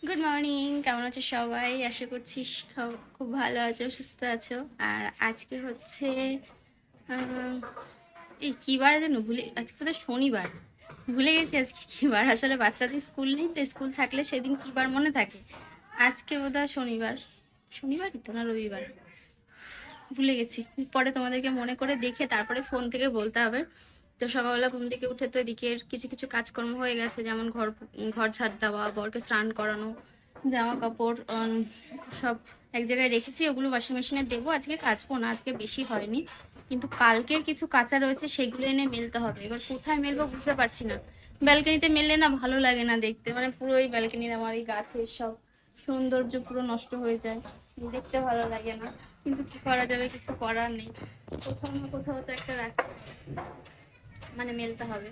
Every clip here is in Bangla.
গুড মর্নিং, কেমন আছো সবাই? আশা করছি খুব ভালো আছো, সুস্থ আছো। আর আজকে হচ্ছে এই কী বার যেন আজকে তো শনিবার, ভুলে গেছি আজকে কী বার। আসলে বাচ্চাদের স্কুল নেই তো, স্কুল থাকলে সেদিন কী বার মনে থাকে। আজকে বোধহয় শনিবার, শনিবারই তো না রবিবার, ভুলে গেছি। পরে তোমাদেরকে মনে করে দেখে তারপরে ফোন থেকে বলতে হবে। তো সকালবেলা ঘুম থেকে উঠে তো এদিকে কিছু কিছু কাজকর্ম হয়ে গেছে, যেমন ঘর ঘর ঝাড় দেওয়া, বরকে স্নান করানো, জামা কাপড় সব এক জায়গায় রেখেছি, ওগুলো ওয়াশিং মেশিনে দেবো। আজকে কাচবো না, আজকে বেশি হয়নি, কিন্তু কালকের কিছু কাঁচা রয়েছে, সেগুলো এনে মেলতে হবে। এবার কোথায় মেলবো বুঝতে পারছি না। ব্যালকনিতে মেললে না ভালো লাগে না দেখতে, মানে পুরো এই ব্যালকনির আমার এই গাছের সব সৌন্দর্য পুরো নষ্ট হয়ে যায়, দেখতে ভালো লাগে না। কিন্তু কি করা যাবে, কিছু করার নেই, কোথাও না কোথাও তো একটা রাখতে মানে মেলতে হবে।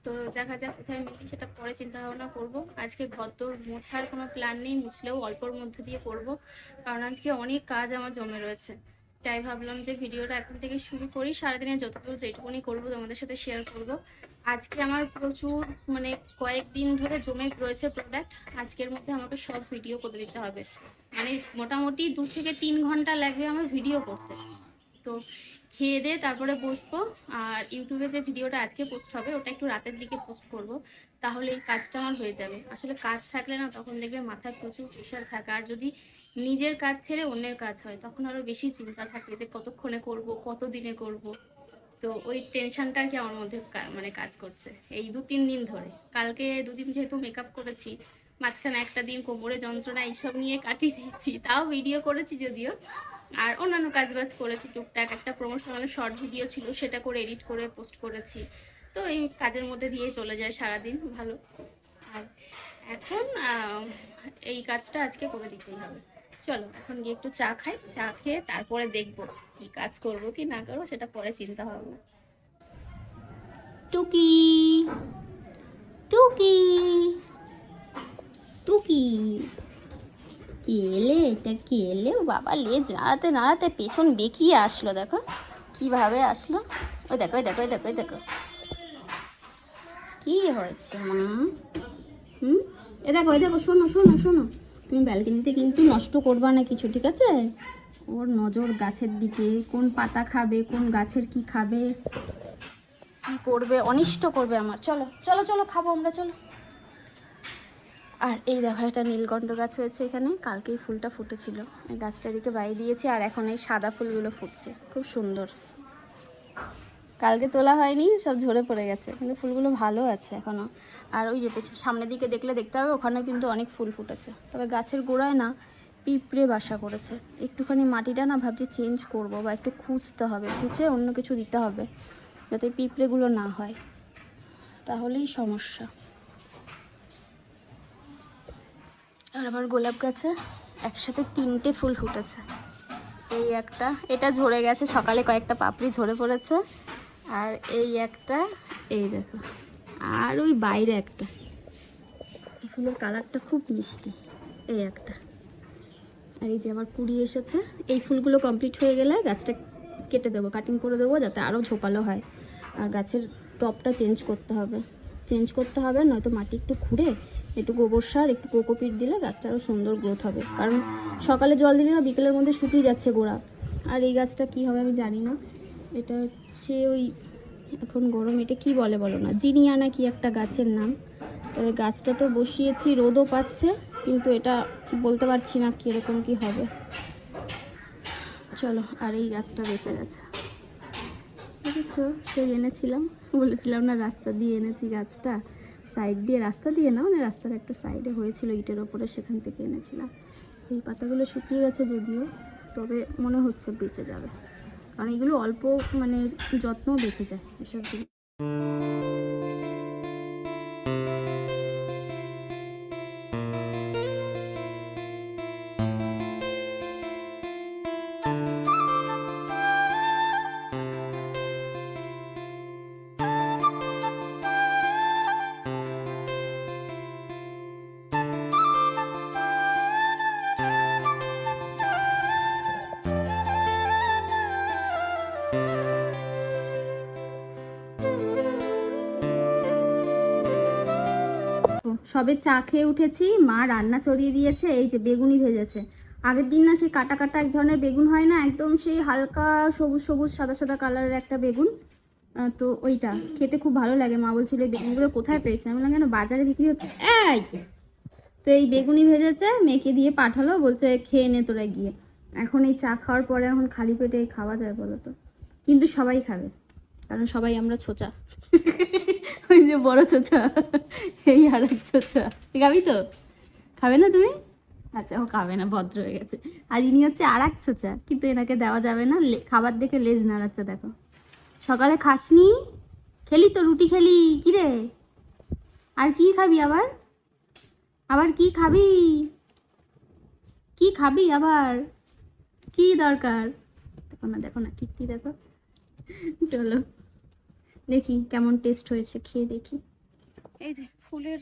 তো দেখা যাক কোথায় মেলি, সেটা পরে চিন্তা ভাবনা করবো। আজকে ঘর দোর মোছার কোনো প্ল্যান নেই, মুছলেও অল্পর মধ্যে দিয়ে করবো, কারণ আজকে অনেক কাজ আমার জমে রয়েছে। তাই ভাবলাম যে ভিডিওটা এখন থেকে শুরু করি, সারাদিনে যতদূর যেটুকুনি করবো তোমাদের সাথে শেয়ার করব। আজকে আমার প্রচুর মানে কয়েকদিন ধরে জমে রয়েছে প্রোডাক্ট, আজকের মধ্যে আমাকে সব ভিডিও করে দিতে হবে। মানে মোটামুটি 2 থেকে 3 ঘন্টা লাগবে আমার ভিডিও করতে। তো খেয়ে দিয়ে তারপরে বসবো। আর ইউটিউবে যে ভিডিওটা আজকে পোস্ট হবে ওটা একটু রাতের দিকে পোস্ট করব, তাহলে এই কাজটা আমার হয়ে যাবে। আসলে কাজ থাকলে না তখন দেখবে মাথায় প্রচুর প্রেশার থাকে, আর যদি নিজের কাজ ছেড়ে অন্যের কাজ হয় তখন আরও বেশি চিন্তা থাকে যে কতক্ষণে করব, কত দিনে করব। তো ওই টেনশনটা আর কি আমার মধ্যে মানে কাজ করছে এই 2-3 দিন ধরে। কালকে 2 দিন যেহেতু মেকআপ করেছি, মাঝখানে একটা দিন কোমরে যন্ত্রণা এইসব নিয়ে কাটিয়ে দিয়েছি, তাও ভিডিও করেছি যদিও। আর অন্যান্য কাজবাজ করেছি টুকটাক, একটা প্রমোশনাল শর্ট ভিডিও ছিল সেটা করে এডিট করে পোস্ট করেছি। তো এই কাজের মধ্যে দিয়ে চলে যায় সারাদিন ভালো। আর এখন এই কাজটা আজকে করে দিতেই হবে। চলো এখন গিয়ে একটু চা খাই, চা খেয়ে তারপরে দেখবো কি কাজ করবো কি না করবো, সেটা পরে চিন্তা ভাবনা। টুকি টুকি টুকি কে এলে? এটা কে এলে? ও বাবা, লেজ নাড়াতে নাড়াতে পেছন বেঁকিয়ে আসলো, দেখো কিভাবে আসলো। ওই দেখো ওই দেখো ওই দেখো ওই দেখো কি হয়েছে মা। হুম, এ দেখো ওই দেখো, শোনো শোনো শোনো, তুমি ব্যালকনিতে কিন্তু নষ্ট করবা না কিছু, ঠিক আছে? ওর নজর গাছের দিকে, কোন পাতা খাবে, কোন গাছের কি খাবে, কি করবে, অনিষ্ট করবে আমার। চলো চলো চলো, খাবো আমরা, চলো। আর এই দেখো একটা নীলকণ্ঠ গাছ হয়েছে এখানে, কালকেই ফুলটা ফুটেছিল, এই গাছটা দিকে বাইরে দিয়েছি, আর এখন এই সাদা ফুলগুলো ফুটছে, খুব সুন্দর। কালকে তোলা হয়নি, সব ঝরে পড়ে গেছে, কিন্তু ফুলগুলো ভালো আছে এখনও। আর ওই যে পেছনে সামনের দিকে দেখলে দেখতে হবে, ওখানে কিন্তু অনেক ফুল ফুটেছে। তবে গাছের গোড়ায় না পিঁপড়ে বাসা করেছে, একটুখানি মাটিটা না ভাবছি চেঞ্জ করব, বা একটু খুঁজতে হবে, খুঁজে অন্য কিছু দিতে হবে যাতে পিঁপড়েগুলো না হয়, তাহলেই সমস্যা। আর আমার গোলাপ গাছে একসাথে 3টে ফুল ফুটেছে। এই একটা, এটা ঝরে গেছে, সকালে কয়েকটা পাপড়ি ঝরে পড়েছে। আর এই একটা, এই দেখো, আর ওই বাইরে একটা। এই ফুলের কালারটা খুব মিষ্টি, এই একটা। আর এই যে আমার কুড়ি এসেছে, এই ফুলগুলো কমপ্লিট হয়ে গেলে গাছটা কেটে দেবো, কাটিং করে দেবো, যাতে আরও ঝোপালো হয়। আর গাছের টপটা চেঞ্জ করতে হবে, নয়তো মাটি একটু খুঁড়ে একটু গোবর সার, একটু কোকোপিট দিলে গাছটা আরও সুন্দর গ্রোথ হবে। কারণ সকালে জল দিলে না বিকেলের মধ্যে শুকিয়ে যাচ্ছে গোড়া। আর এই গাছটা কী হবে আমি জানি না, এটা হচ্ছে ওই, এখন গরম, এটা কি বলে বলো না, জিনিয়া না কি একটা গাছের নাম। তবে গাছটা তো বসিয়েছি, রোদও পাচ্ছে, কিন্তু এটা বলতে পারছি না কীরকম কি হবে। চলো, আর এই গাছটা বেঁচে গেছে, দেখেছো? সেই এনেছিলাম, বলেছিলাম না রাস্তা দিয়ে এনেছি গাছটা, সাইড দিয়ে, রাস্তা দিয়ে না, মানে রাস্তার একটা সাইডে হয়েছিল ইটের ওপরে, সেখান থেকে এনেছিলাম। এই পাতাগুলো শুকিয়ে গেছে যদিও, তবে মনে হচ্ছে বেঁচে যাবে, কারণ এগুলো অল্প মানে যত্ন বেঁচে যায় এসব জিনিস। সবে চা খেয়ে উঠেছি, মা রান্না চড়িয়ে দিয়েছে। এই যে বেগুনি ভেজেছে। আগের দিন না সেই কাটা কাটা এক ধরনের বেগুন হয় না, একদম সেই হালকা সবুজ সবুজ সাদা সাদা কালারের একটা বেগুন, তো ওইটা খেতে খুব ভালো লাগে। মা বলছিল এই বেগুনগুলো কোথায় পেয়েছে, আমি বললাম কেন বাজারে বিক্রি হচ্ছে। এই তো এই বেগুনি ভেজেছে, মেয়েকে দিয়ে পাঠালো, বলছে খেয়ে নে তোরা গিয়ে। এখন এই চা খাওয়ার পরে এখন খালি পেটে খাওয়া যায় বলো তো? কিন্তু সবাই খাবে, কারণ সবাই আমরা ছোচা। ওই যে বড় ছোচা, এই আর এক ছোচা। খাবি তো? খাবে না তুমি? আচ্ছা, ও খাবে না, ভদ্র হয়ে গেছে। আর ইনি হচ্ছে আর এক ছোচা, কিন্তু এনাকে দেওয়া যাবে না, খাবার দেখে লেজ নাড়াচ্ছে দেখো। সকালে খাসনি? খেলি তো, রুটি খেলি। কিরে, আর কি খাবি আবার? আবার কি খাবি? কি খাবি আবার? কি দরকার? দেখো না, দেখো না, কীর্তি দেখো। চলো দেখি কেমন টেস্ট হয়েছে, খেয়ে দেখি। এই যে ফুলের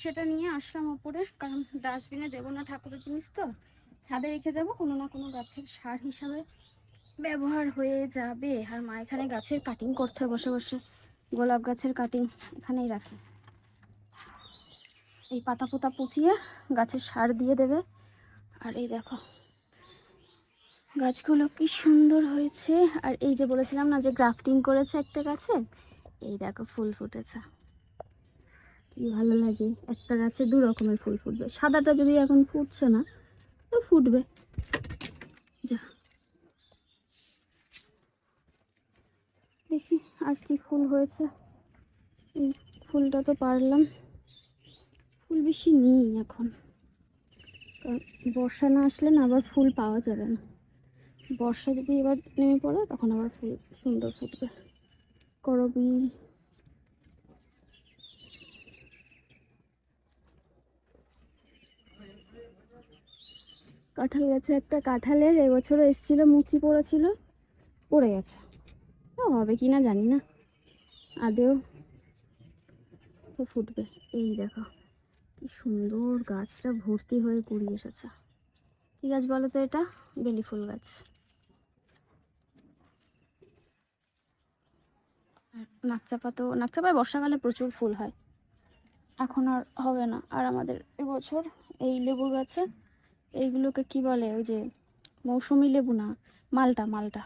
সেটা নিয়ে আসলাম ওপরে, কারণ ডাস্টবিনে দেবো না ঠাকুরের জিনিস তো, ছাদে রেখে যাবো, কোনো না কোনো গাছের সার হিসাবে ব্যবহার হয়ে যাবে। আর মা এখানে গাছের কাটিং করছে বসে বসে, গোলাপ গাছের কাটিং এখানেই রাখি। এই পাতা পোতা পুচিয়ে গাছের সার দিয়ে দেবে। আর এই দেখো গাছগুলো কি সুন্দর হয়েছে। আর এই যে বলেছিলাম না যে গ্রাফটিং করেছে একটা গাছে, এই দেখো ফুল ফুটেছে, কি ভালো লাগে। একটা গাছে দু রকমের ফুল ফুটবে, সাদাটা যদি এখন ফুটছে না তো ফুটবে। যা দেখি আর কি ফুল হয়েছে। এই ফুলটা তো পারলাম, ফুল বেশি নেই এখন, কারণ বর্ষা না আসলে না আবার ফুল পাওয়া যাবে না। বর্ষা যদি এবার নেমে পড়ে তখন আবার ফুল সুন্দর ফুটবে। করবি কাঁঠাল গাছে একটা কাঁঠালের এবছরও এসেছিলো, মুচি পড়েছিল, পড়ে গেছে। তো হবে কি না জানি না, আদেও তো ফুটবে। এই দেখো কি সুন্দর, গাছটা ভর্তি হয়ে কুড়ি এসেছে। কি গাছ বলো তো এটা? বেলি ফুল গাছ। নাকচাপা তো, নাকচাপায় বর্ষাকালে প্রচুর ফুল হয়, এখন আর হবে না। আর আমাদের এবছর এই লেবু গাছে, এইগুলোকে কি বলে, ওই যে মৌসুমি লেবু না, মালটা, মালটা,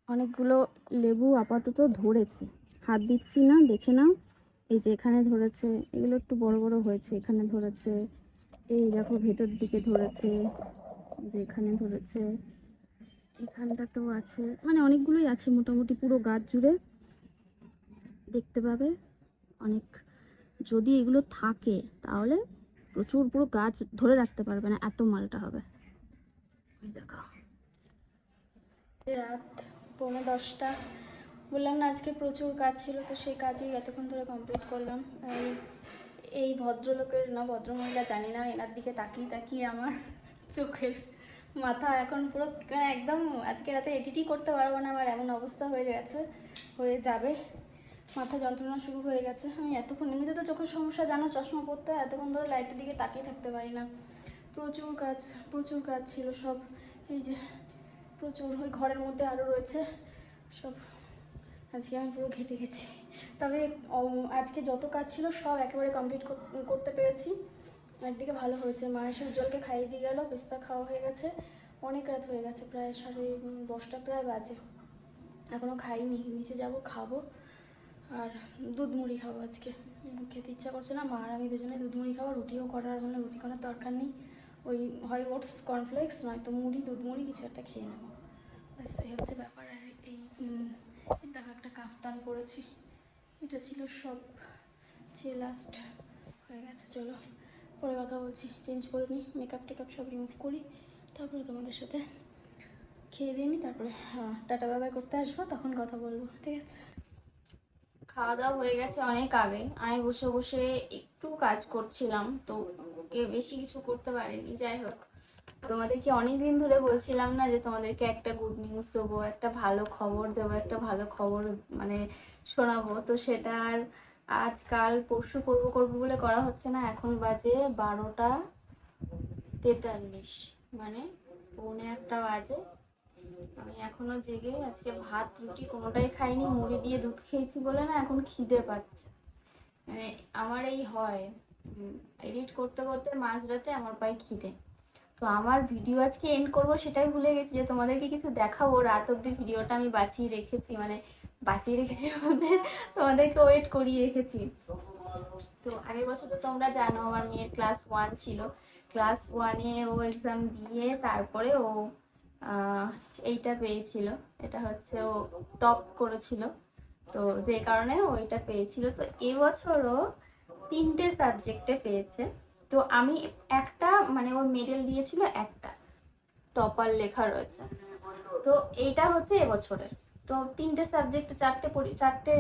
অনেকগুলো লেবু আপাতত ধরেছে, হাত দিচ্ছি না, দেখে নাও। এই যে এখানে ধরেছে, এগুলো একটু বড় বড় হয়েছে, এখানে ধরেছে, এই দেখো ভেতর দিকে ধরেছে, যে এখানে ধরেছে, এখানটা তো আছে, মানে অনেকগুলোই আছে মোটামুটি পুরো গাছ জুড়ে দেখতে পাবে অনেক। যদি এগুলো থাকে তাহলে প্রচুর, পুরো গাছ ধরে রাখতে পারবে না, এত মালটা হবে। ওই দেখো রাত 9:45, বললাম না আজকে প্রচুর কাজ ছিল, তো সেই কাজই এতক্ষণ ধরে কমপ্লিট করলাম। এই ভদ্রলোকের না ভদ্রমহিলা জানি না, এনার দিকে তাকিয়ে তাকিয়ে আমার চোখের মাথা এখন পুরো একদম, আজকে রাতে এডিটই করতে পারবো না, আমার এমন অবস্থা হয়ে গেছে, হয়ে যাবে। মাথা যন্ত্রণা শুরু হয়ে গেছে। আমি এতক্ষণ, এমনিতে তো চোখের সমস্যা জানো, চশমা পরতে এতক্ষণ ধরে লাইটের দিকে তাকিয়ে থাকতে পারি না। প্রচুর কাজ, প্রচুর কাজ ছিল সব। এই যে প্রচুর, ওই ঘরের মধ্যে আরও রয়েছে সব। আজকে আমি পুরো ঘেটে গেছি, তবে আজকে যত কাজ ছিল সব একেবারে কমপ্লিট করতে পেরেছি। একদিকে ভালো হয়েছে, মা এসে উজ্জ্বলকে খাইয়ে দিয়ে গেল, বিস্তার খাওয়া হয়ে গেছে, অনেক রাত হয়ে গেছে, প্রায় 10:30 প্রায় বাজে, এখনও খাইনি। নিচে যাব, খাবো, আর দুধ মুড়ি খাবো আজকে। খেতে ইচ্ছা করছে না, মা আর আমি দুজনে দুধ মুড়ি খাবো। রুটিও করার, মানে রুটি করার দরকার নেই, ওই হয় ওটস কর্নফ্লেক্স নয়তো মুড়ি, দুধ মুড়ি কিছু একটা খেয়ে নেবো, ব্যাস এই হচ্ছে ব্যাপার। আর এই দেখো একটা কাফতান পরেছি, এটা ছিল সব যে লাস্ট হয়ে গেছে। চলো পরে কথা বলছি, চেঞ্জ করে নিই, মেকআপ টেকআপ সব রিমুভ করি, তারপরে তোমাদের সাথে খেয়ে দিয়ে নিই, তারপরে টাটা বাবাই করতে আসবো, তখন কথা বলবো, ঠিক আছে? খাওয়া দাওয়া হয়ে গেছে অনেক আগে, আমি বসে বসে একটু কাজ করছিলাম, তো বেশি কিছু করতে পারিনি। যাই হোক, তোমাদেরকে অনেকদিন ধরে বলছিলাম না যে তোমাদেরকে একটা গুড নিউজ দেবো, একটা ভালো খবর দেবো, একটা ভালো খবর মানে শোনাবো, তো সেটা আর আজকাল পরশু করবো করবো বলে করা হচ্ছে না। এখন বাজে 12:43, মানে 1:45 বাজে, আমি এখনো জেগে। আজকে ভাত রুটি কোনোটাই খাইনি, মুড়ি দিয়ে দুধ খেয়েছি বলে না এখন খিদে পাচ্ছে। মানে আমার এই হয় এডিট করতে করতে মাঝরাতে আমার পায়ে খিদে, তো আমার ভিডিও আজকে এন্ড করব সেটাই ভুলে গেছি যে তোমাদেরকে কিছু দেখাবো। রাত অবধি ভিডিওটা আমি বাঁচিয়ে রেখেছি, মানে বাঁচিয়ে রেখেছি বলতে তোমাদেরকে ওয়েট করিয়ে রেখেছি। তো আগের বছর তো তোমরা জানো আমার মেয়ের ক্লাস 1 ছিল, ক্লাস 1-এ ও এক্সাম দিয়ে তারপরে ও এইটা পেয়েছিল, এটা হচ্ছে ও টপ করেছিল, তো যে কারণে ও এটা পেয়েছিল। তো এবছরও 3টে সাবজেক্টে পেয়েছে। তো আমি একটা, মানে ওর মেডেল দিয়েছিল একটা, টপার লেখা রয়েছে। তো এইটা হচ্ছে এবছরের। তো 3টে সাবজেক্ট, চারটে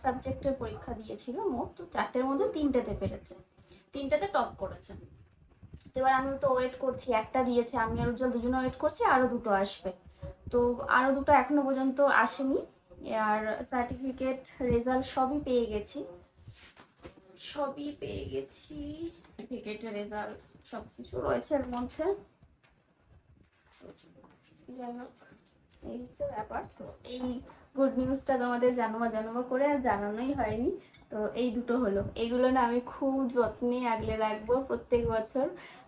সাবজেক্টের পরীক্ষা দিয়েছিল মোট, তো 4টের মধ্যে 3টেতে পেরেছে, 3টেতে টপ করেছে। তো এবার আমি তো ওয়েট করছি, একটা দিয়েছে, আমি আর উজ্জ্বল দুজনে ওয়েট করছি আরো দুটো আসবে। তো আরো দুটো এখনো পর্যন্ত আসেনি। আর সার্টিফিকেট, রেজাল্ট সবই পেয়ে গেছি, সার্টিফিকেটের রেজাল্ট সবকিছু রয়েছে এর মধ্যে। যাই হোক, এই হচ্ছে ব্যাপার। তো এই গুড নিউজটা তোমাদের জানাবো করে আর জানানোই হয়নি। তো এই দুটো হলো, এইগুলো না আমি খুব যত্নে আগলে রাখবো প্রত্যেক বছর।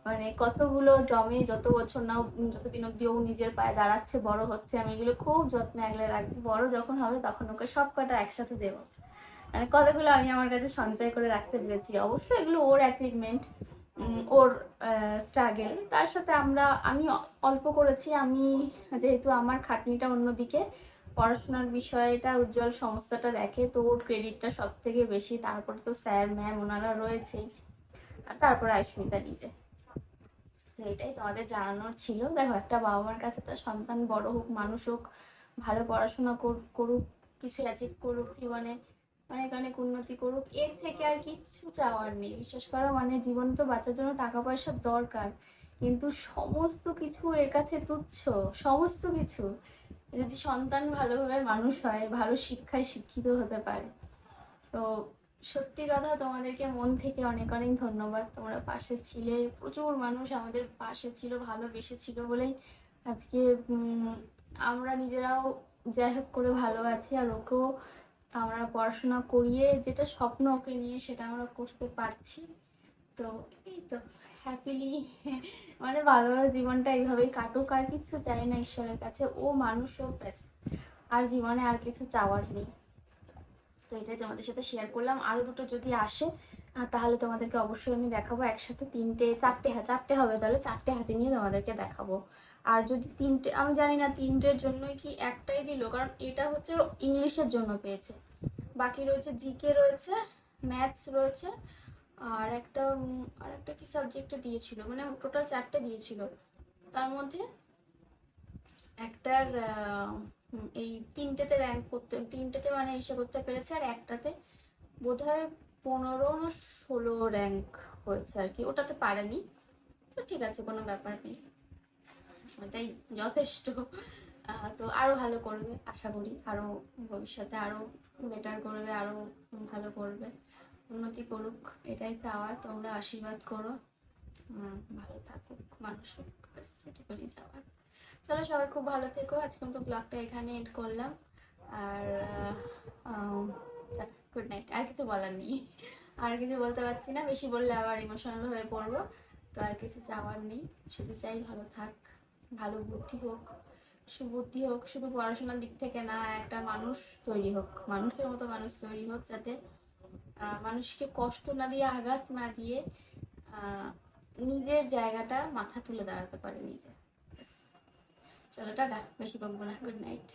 মানে কতগুলো জমে, যত বছর না, যতদিন অব্দি ও নিজের পায়ে দাঁড়াচ্ছে, বড় হচ্ছে, আমি এগুলো খুব যত্নে আগলে রাখবো। বড় যখন হবে তখন ওকে সব কটা একসাথে দেবো। মানে কতগুলো আমি আমার কাছে সঞ্চয় করে রাখতে পেরেছি। অবশ্যই এগুলো ওর অ্যাচিভমেন্ট, ওর স্ট্রাগেল, তার সাথে আমি অল্প করেছি। আমি যেহেতু আমার খাটনিটা অন্যদিকে, পড়াশোনার বিষয়টা উজ্জ্বল সমস্তটা দেখে, তো ওর ক্রেডিটটা সব থেকে বেশি। তারপরে তো স্যার ম্যাম ওনারা রয়েছেই, আর তারপরে আয়ুষ্মিতা নিজে। তো এটাই তোমাদের জানানোর ছিল। দেখো, একটা বাবা মার কাছে তার সন্তান বড় হোক, মানুষ হোক, ভালো পড়াশোনা করুক, কিছু অ্যাচিভ করুক জীবনে, অনেক অনেক উন্নতি করুক, এর থেকে আর কিচ্ছু চাওয়ার নেই। বিশেষ করো, মানে জীবন তো বাঁচার জন্য টাকা পয়সার দরকার, কিন্তু সমস্ত কিছু এর কাছে তুচ্ছ। সমস্ত কিছু, যদি সন্তান ভালোভাবে মানুষ হয়, ভালো শিক্ষায় শিক্ষিত হতে পারে। তো সত্যি কথা, তোমাদেরকে মন থেকে অনেক অনেক ধন্যবাদ। তোমরা পাশে ছিলে, প্রচুর মানুষ আমাদের পাশে ছিল, ভালোবেসে ছিল বলেই আজকে আমরা নিজেরাও যাই হোক করে ভালো আছি। আর ওকেও আমরা পড়াশোনা করিয়ে, যেটা স্বপ্ন ওকে নিয়ে, সেটা আমরা করতে পারছি। তো এই তো হ্যাপিলি, মানে ভালোভাবে জীবনটা এইভাবেই কাটুক, আর কিছু চাই না ঈশ্বরের কাছে। ও মানুষ, ও ব্যাস, আর জীবনে আর কিছু চাওয়ার নেই। তো এটাই তোমাদের সাথে শেয়ার করলাম। আরো দুটো যদি আসে তাহলে তোমাদেরকে অবশ্যই আমি দেখাবো একসাথে। 3টে, 4টে, হ্যাঁ 4টে হবে, তাহলে 4টে হাতে নিয়ে তোমাদেরকে দেখাবো। আর যদি 3টে, আমি জানি না 3টের জন্যই কি একটাই দিল, কারণ এটা হচ্ছে ইংলিশের জন্য পেয়েছে, বাকি রয়েছে জিকে রয়েছে, ম্যাথস রয়েছে, আর একটা কি সাবজেক্টে দিয়েছিল, মানে টোটাল 4টে দিয়েছিল। তার মধ্যে একটার এই 3টেতে র্যাঙ্ক করতে, 3টেতে মানে এসে করতে পেরেছে, আর একটাতে বোধহয় 15 না 16 র্যাঙ্ক হয়েছে আর কি, ওটাতে পারেনি। তো ঠিক আছে, কোনো ব্যাপার নেই, ওটাই যথেষ্ট। তো আরো ভালো করবে আশা করি, আরো ভবিষ্যতে আরো বেটার করবে, আরো ভালো করবে, উন্নতি করুক, এটাই চাওয়ার। তোমরা আশীর্বাদ করো, ভালো থাকুক, মানুষ হোক, ব্যাস এটুকুনি চাওয়ার। চলো, সবাই খুব ভালো থেকো। আজকে তো ব্লগটা এখানে এন্ড করলাম, আর গুড নাইট। আর কিছু বলার নেই, আর কিছু বলতে পারছি না, বেশি বললে আবার ইমোশনাল হয়ে পড়বো। তো আর কিছু চাওয়ার নেই, শুধু চাই ভালো থাক, ভালো বুদ্ধি হোক, সুবুদ্ধি হোক, শুধু পড়াশোনার দিক থেকে না, একটা মানুষ তৈরি হোক, মানুষের মতো মানুষ তৈরি হোক, যাতে মানুষকে কষ্ট না দিয়ে, আঘাত না দিয়ে, নিজের জায়গাটা মাথা তুলে দাঁড়াতে পারে নিজে। চলো টাটা, বেশি বকবো না, গুড নাইট।